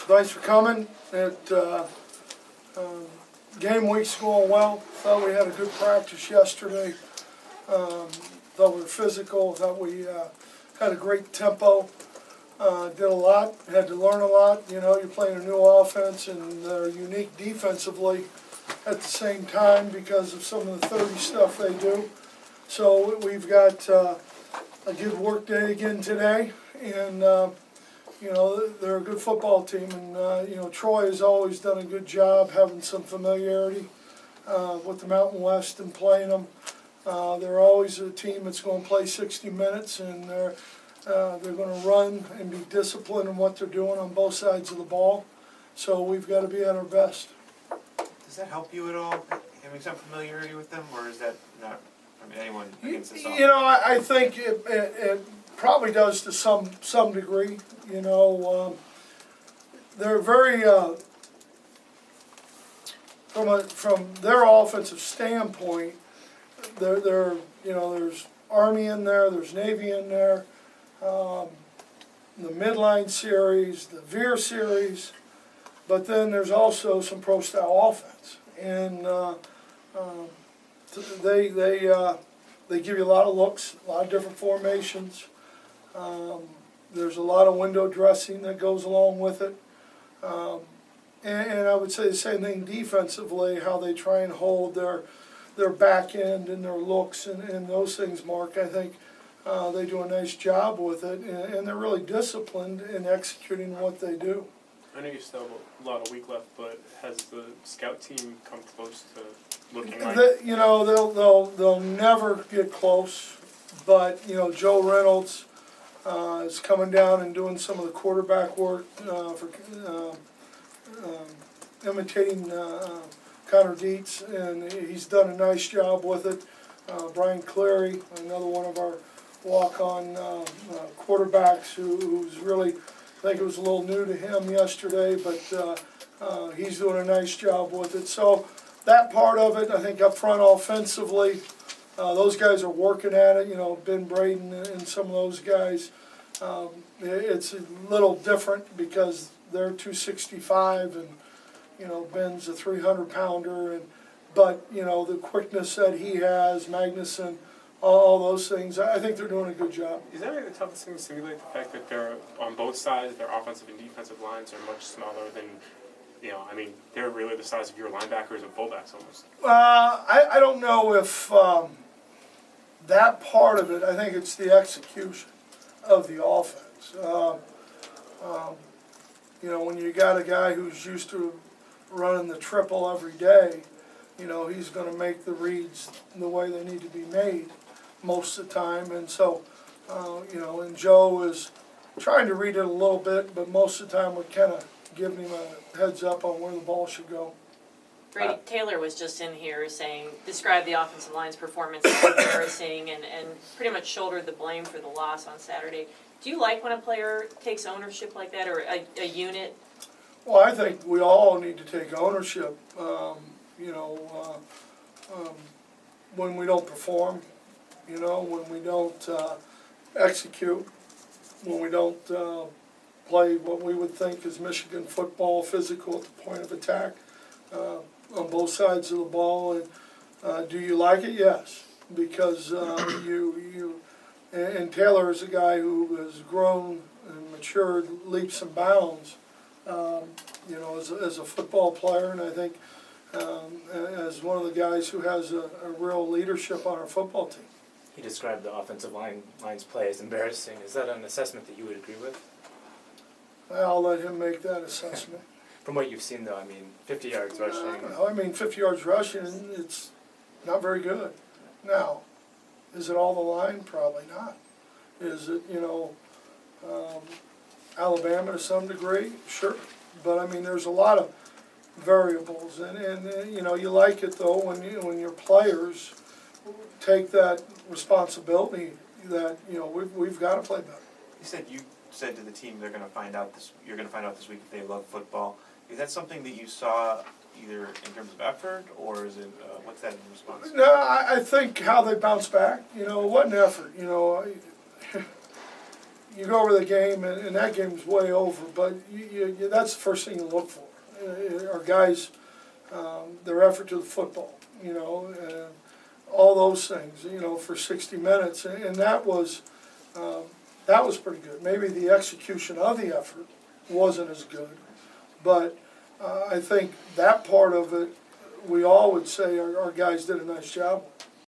Thanks for coming. Game week's going well. Thought we had a good practice yesterday. Thought we were physical. Thought we had a great tempo. Did a lot. Had to learn a lot. You know, you're playing a new offense and they're unique defensively at the same time because of some of the 30 stuff they do. So we've got a good work day again today, and you know, they're a good football team, and you know, Troy has always done a good job having some familiarity with the Mountain West and playing them. They're always a team that's going to play 60 minutes, and they're going to run and be disciplined in what they're doing on both sides of the ball. So we've got to be at our best. Does that help you at all, having some familiarity with them, or is that not from anyone against us all? You know, I think it probably does to some degree. You know, they're very from their offensive standpoint. They're you know, there's Army in there, there's Navy in there, the midline series, the Veer series, but then there's also some pro style offense, and they give you a lot of looks, a lot of different formations. There's a lot of window dressing that goes along with it. And I would say the same thing defensively, how they try and hold their back end and their looks and those things, Mark. I think they do a nice job with it, and they're really disciplined in executing what they do. I know you still have a lot of week left, but has the scout team come close to looking like? You know, they'll never get close, but you know, Joe Reynolds is coming down and doing some of the quarterback work for imitating Connor Dietz, and he's done a nice job with it. Brian Cleary, another one of our walk-on quarterbacks who's really, I think it was a little new to him yesterday, but he's doing a nice job with it. So that part of it, I think up front offensively, those guys are working at it. You know, Ben Braden and some of those guys. It's a little different because they're 265 and you know, Ben's a 300-pounder, but you know, the quickness that he has, Magnuson, all those things, I think they're doing a good job. Is that really the toughest thing to simulate, the fact that they're on both sides, their offensive and defensive lines are much smaller than, you know, I mean, they're really the size of your linebackers and fullbacks almost? I don't know if that part of it, I think it's the execution of the offense. You know, when you got a guy who's used to running the triple every day, you know, he's going to make the reads the way they need to be made most of the time. And so, you know, and Joe is trying to read it a little bit, but most of the time we're kind of giving him a heads up on where the ball should go. Brady Taylor was just in here saying, described the offensive line's performance as embarrassing and pretty much shouldered the blame for the loss on Saturday. Do you like when a player takes ownership like that, or a unit? Well, I think we all need to take ownership. You know, when we don't perform, you know, when we don't execute, when we don't play what we would think is Michigan football, physical at the point of attack on both sides of the ball. And do you like it? Yes, because and Taylor is a guy who has grown and matured leaps and bounds. You know, as a football player, and I think as one of the guys who has a real leadership on our football team. He described the offensive line's play as embarrassing. Is that an assessment that you would agree with? I'll let him make that assessment. From what you've seen, though, I mean, 50 yards rushing. I mean, 50 yards rushing, it's not very good. Now, is it all the line? Probably not. Is it, you know, Alabama to some degree? Sure. But, I mean, there's a lot of variables. And you know, you like it, though, when your players take that responsibility that, you know, we've got to play better. You said to the team they're going to find out this. You're going to find out this week if they love football. Is that something that you saw either in terms of effort, or is it what's that in response? No, I think how they bounce back. You know, what an effort. You know, you go over the game, and that game's way over, but that's the first thing you look for. Our guys, their effort to the football, you know, and all those things, you know, for 60 minutes, and that was pretty good. Maybe the execution of the effort wasn't as good, but I think that part of it, we all would say our guys did a nice job.